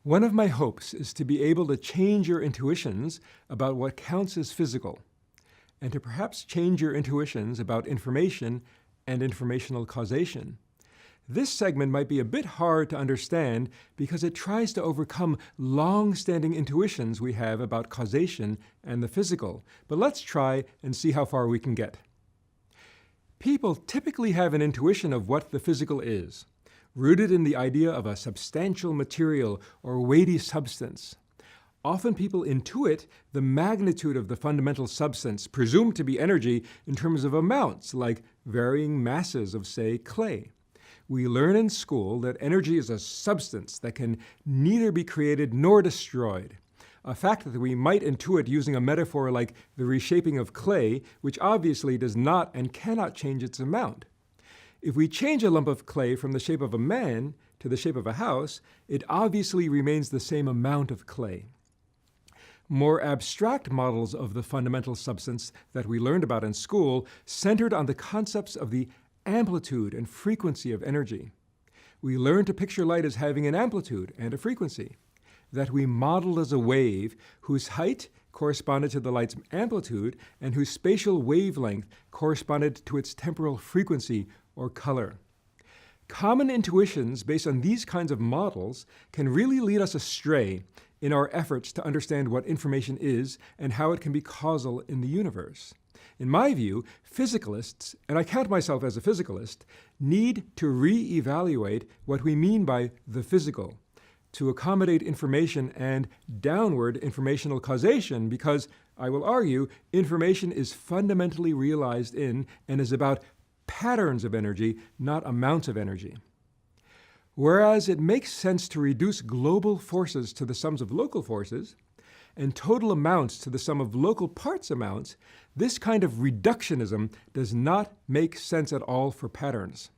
One of my hopes is to be able to change your intuitions about what counts as physical, and to perhaps change your intuitions about information and informational causation. This segment might be a bit hard to understand because it tries to overcome long-standing intuitions we have about causation and the physical, but let's try and see how far we can get. People typically have an intuition of what the physical is, rooted in the idea of a substantial material or weighty substance. Often people intuit the magnitude of the fundamental substance, presumed to be energy, in terms of amounts, like varying masses of, say, clay. We learn in school that energy is a substance that can neither be created nor destroyed, a fact that we might intuit using a metaphor like the reshaping of clay, which obviously does not and cannot change its amount. If we change a lump of clay from the shape of a man to the shape of a house, it obviously remains the same amount of clay. More abstract models of the fundamental substance that we learned about in school centered on the concepts of the amplitude and frequency of energy. We learned to picture light as having an amplitude and a frequency that we modeled as a wave whose height corresponded to the light's amplitude and whose spatial wavelength corresponded to its temporal frequency or color. Common intuitions based on these kinds of models can really lead us astray in our efforts to understand what information is and how it can be causal in the universe. In my view, physicalists, and I count myself as a physicalist, need to re-evaluate what we mean by the physical, to accommodate information and downward informational causation, because, I will argue, information is fundamentally realized in and is about patterns of energy, not amounts of energy. Whereas it makes sense to reduce global forces to the sums of local forces, and total amounts to the sum of local parts amounts, this kind of reductionism does not make sense at all for patterns.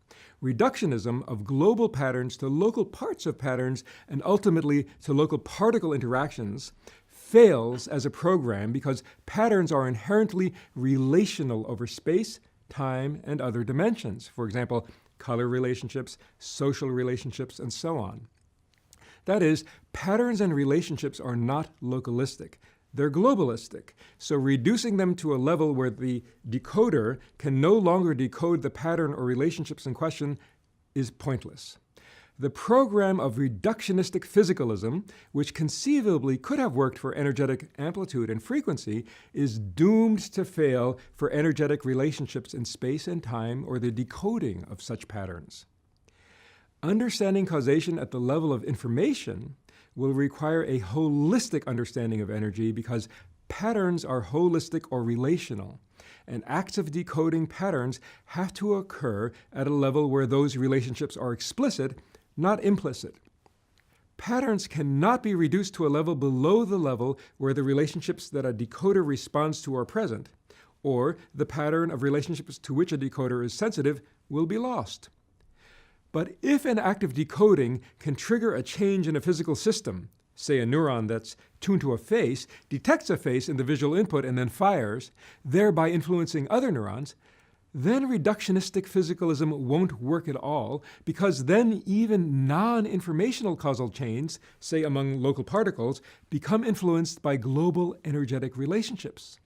Reductionism of global patterns to local parts of patterns and ultimately to local particle interactions fails as a program because patterns are inherently relational over space, time, and other dimensions. For example, color relationships, social relationships, and so on. That is, patterns and relationships are not localistic. They're globalistic, so reducing them to a level where the decoder can no longer decode the pattern or relationships in question is pointless. The program of reductionistic physicalism, which conceivably could have worked for energetic amplitude and frequency, is doomed to fail for energetic relationships in space and time or the decoding of such patterns. Understanding causation at the level of information will require a holistic understanding of energy because patterns are holistic or relational, and acts of decoding patterns have to occur at a level where those relationships are explicit, not implicit. Patterns cannot be reduced to a level below the level where the relationships that a decoder responds to are present, or the pattern of relationships to which a decoder is sensitive will be lost. But if an act of decoding can trigger a change in a physical system, say a neuron that's tuned to a face, detects a face in the visual input and then fires, thereby influencing other neurons, then reductionistic physicalism won't work at all, because then even non-informational causal chains, say among local particles, become influenced by global energetic relationships.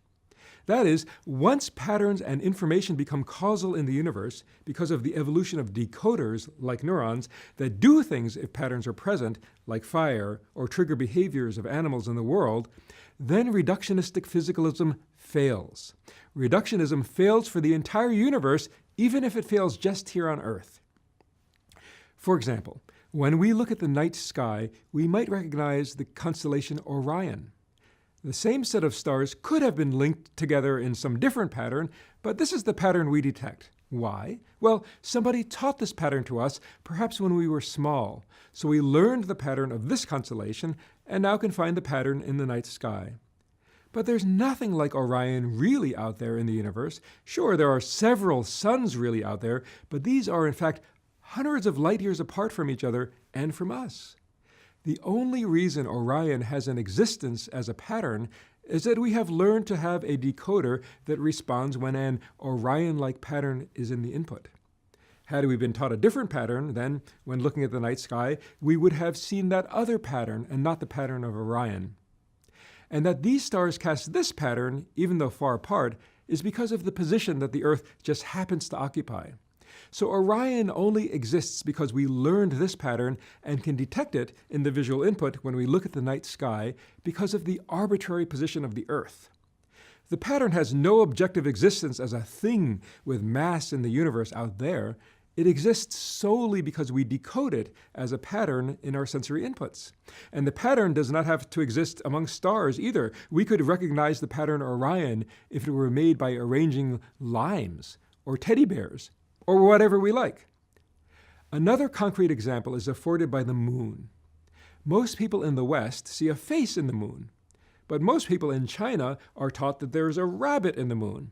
That is, once patterns and information become causal in the universe because of the evolution of decoders, like neurons, that do things if patterns are present, like fire, or trigger behaviors of animals in the world, then reductionistic physicalism fails. Reductionism fails for the entire universe, even if it fails just here on Earth. For example, when we look at the night sky, we might recognize the constellation Orion. The same set of stars could have been linked together in some different pattern, but this is the pattern we detect. Why? Well, somebody taught this pattern to us, perhaps when we were small, so we learned the pattern of this constellation and now can find the pattern in the night sky. But there's nothing like Orion really out there in the universe. Sure, there are several suns really out there, but these are in fact hundreds of light years apart from each other and from us. The only reason Orion has an existence as a pattern is that we have learned to have a decoder that responds when an Orion-like pattern is in the input. Had we been taught a different pattern, then, when looking at the night sky, we would have seen that other pattern and not the pattern of Orion. And that these stars cast this pattern, even though far apart, is because of the position that the Earth just happens to occupy. So Orion only exists because we learned this pattern and can detect it in the visual input when we look at the night sky because of the arbitrary position of the Earth. The pattern has no objective existence as a thing with mass in the universe out there. It exists solely because we decode it as a pattern in our sensory inputs. And the pattern does not have to exist among stars either. We could recognize the pattern Orion if it were made by arranging limes or teddy bears or whatever we like. Another concrete example is afforded by the moon. Most people in the West see a face in the moon, but most people in China are taught that there is a rabbit in the moon.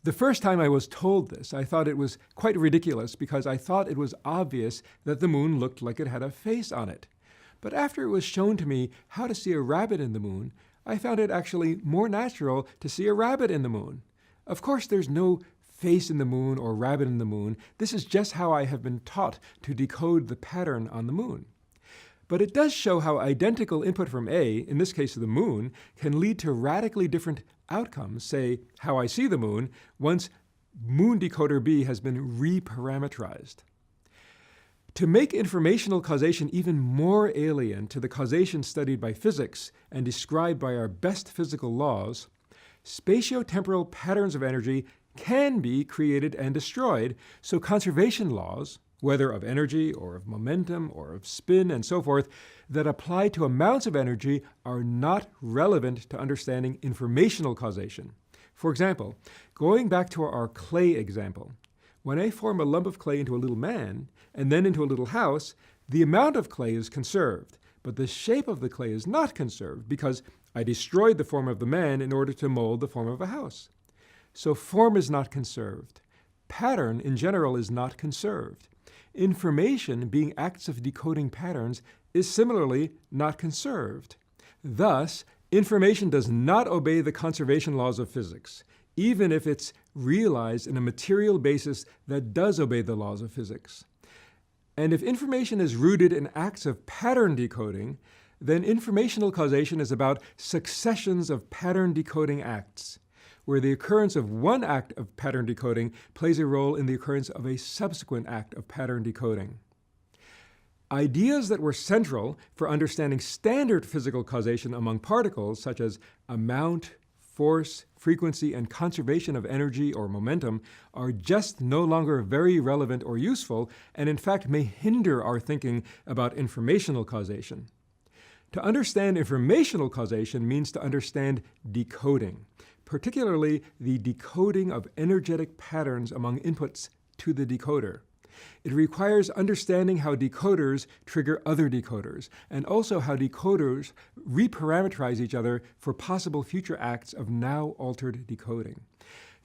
The first time I was told this, I thought it was quite ridiculous because I thought it was obvious that the moon looked like it had a face on it. But after it was shown to me how to see a rabbit in the moon, I found it actually more natural to see a rabbit in the moon. Of course, there's no face in the moon or rabbit in the moon. This is just how I have been taught to decode the pattern on the moon. But it does show how identical input from A, in this case the moon, can lead to radically different outcomes, say how I see the moon, once moon decoder B has been reparametrized. To make informational causation even more alien to the causation studied by physics and described by our best physical laws, spatiotemporal patterns of energy can be created and destroyed, so conservation laws, whether of energy or of momentum or of spin and so forth, that apply to amounts of energy are not relevant to understanding informational causation. For example, going back to our clay example, when I form a lump of clay into a little man and then into a little house, the amount of clay is conserved, but the shape of the clay is not conserved because I destroyed the form of the man in order to mold the form of a house. So form is not conserved. Pattern in general is not conserved. Information, being acts of decoding patterns, is similarly not conserved. Thus, information does not obey the conservation laws of physics, even if it's realized in a material basis that does obey the laws of physics. And if information is rooted in acts of pattern decoding, then informational causation is about successions of pattern decoding acts, where the occurrence of one act of pattern decoding plays a role in the occurrence of a subsequent act of pattern decoding. Ideas that were central for understanding standard physical causation among particles, such as amount, force, frequency, and conservation of energy or momentum, are just no longer very relevant or useful, and in fact may hinder our thinking about informational causation. To understand informational causation means to understand decoding, particularly the decoding of energetic patterns among inputs to the decoder. It requires understanding how decoders trigger other decoders, and also how decoders reparameterize each other for possible future acts of now altered decoding.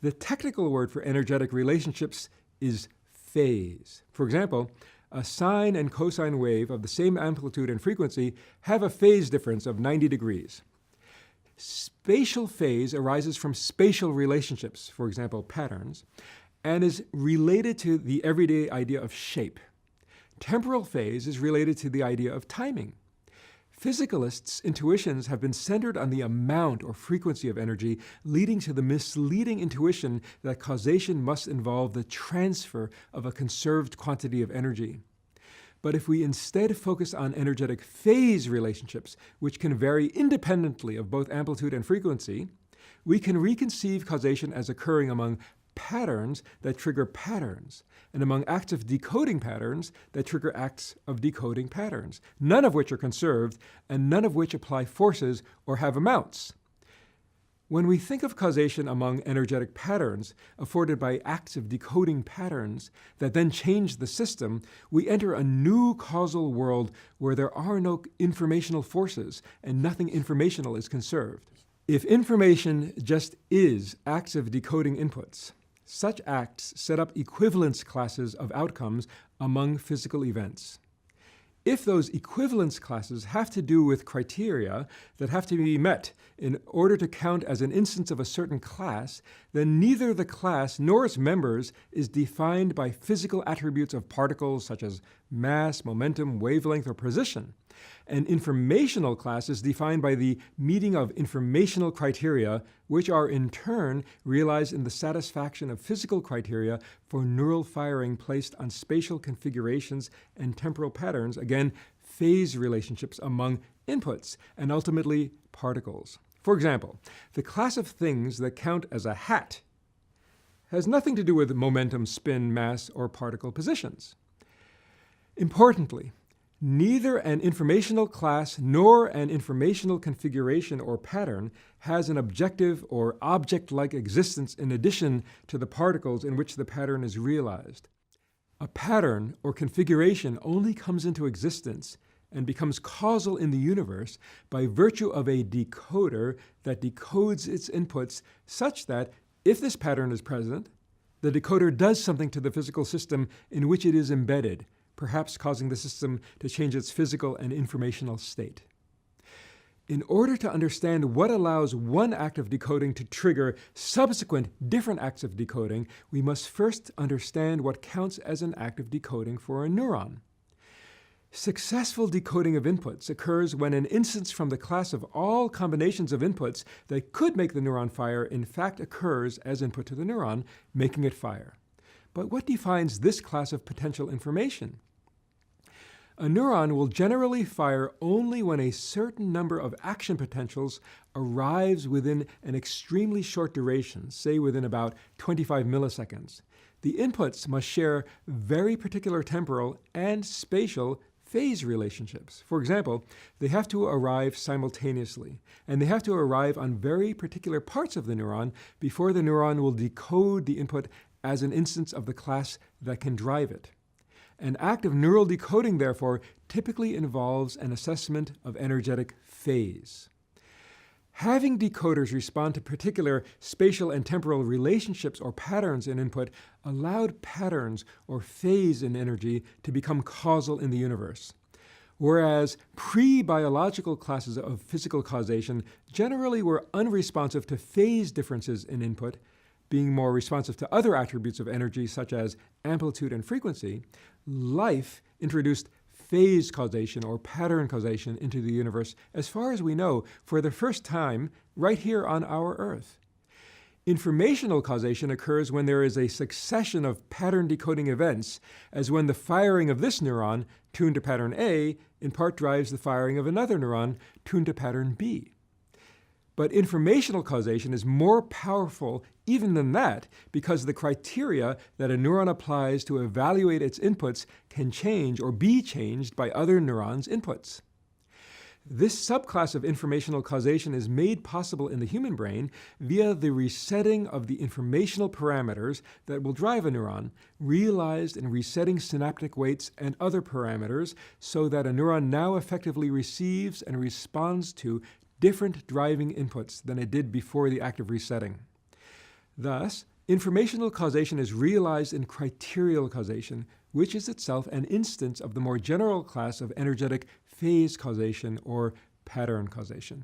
The technical word for energetic relationships is phase. For example, a sine and cosine wave of the same amplitude and frequency have a phase difference of 90 degrees. Spatial phase arises from spatial relationships, for example, patterns, and is related to the everyday idea of shape. Temporal phase is related to the idea of timing. Physicalists' intuitions have been centered on the amount or frequency of energy, leading to the misleading intuition that causation must involve the transfer of a conserved quantity of energy. But if we instead focus on energetic phase relationships, which can vary independently of both amplitude and frequency, we can reconceive causation as occurring among patterns that trigger patterns, and among acts of decoding patterns that trigger acts of decoding patterns, none of which are conserved, and none of which apply forces or have amounts. When we think of causation among energetic patterns afforded by acts of decoding patterns that then change the system, we enter a new causal world where there are no informational forces and nothing informational is conserved. If information just is acts of decoding inputs, such acts set up equivalence classes of outcomes among physical events. if those equivalence classes have to do with criteria that have to be met in order to count as an instance of a certain class, then neither the class nor its members is defined by physical attributes of particles such as mass, momentum, wavelength, or position. An informational class is defined by the meeting of informational criteria, which are in turn realized in the satisfaction of physical criteria for neural firing placed on spatial configurations and temporal patterns, again, phase relationships among inputs, and ultimately particles. For example, the class of things that count as a hat has nothing to do with momentum, spin, mass, or particle positions. Importantly, neither an informational class nor an informational configuration or pattern has an objective or object-like existence in addition to the particles in which the pattern is realized. A pattern or configuration only comes into existence and becomes causal in the universe by virtue of a decoder that decodes its inputs such that, if this pattern is present, the decoder does something to the physical system in which it is embedded, perhaps causing the system to change its physical and informational state. In order to understand what allows one act of decoding to trigger subsequent different acts of decoding, we must first understand what counts as an act of decoding for a neuron. Successful decoding of inputs occurs when an instance from the class of all combinations of inputs that could make the neuron fire in fact occurs as input to the neuron, making it fire. But what defines this class of potential information? A neuron will generally fire only when a certain number of action potentials arrives within an extremely short duration, say within about 25 milliseconds. The inputs must share very particular temporal and spatial phase relationships. For example, they have to arrive simultaneously, and they have to arrive on very particular parts of the neuron before the neuron will decode the input as an instance of the class that can drive it. An act of neural decoding, therefore, typically involves an assessment of energetic phase. Having decoders respond to particular spatial and temporal relationships or patterns in input allowed patterns or phase in energy to become causal in the universe. Whereas pre-biological classes of physical causation generally were unresponsive to phase differences in input, being more responsive to other attributes of energy such as amplitude and frequency, life introduced phase causation or pattern causation into the universe, as far as we know, for the first time right here on our Earth. Informational causation occurs when there is a succession of pattern decoding events, as when the firing of this neuron, tuned to pattern A, in part drives the firing of another neuron, tuned to pattern B. But informational causation is more powerful even than that because the criteria that a neuron applies to evaluate its inputs can change or be changed by other neurons' inputs. This subclass of informational causation is made possible in the human brain via the resetting of the informational parameters that will drive a neuron, realized in resetting synaptic weights and other parameters so that a neuron now effectively receives and responds to different driving inputs than it did before the act of resetting. Thus, informational causation is realized in criterial causation, which is itself an instance of the more general class of energetic phase causation or pattern causation.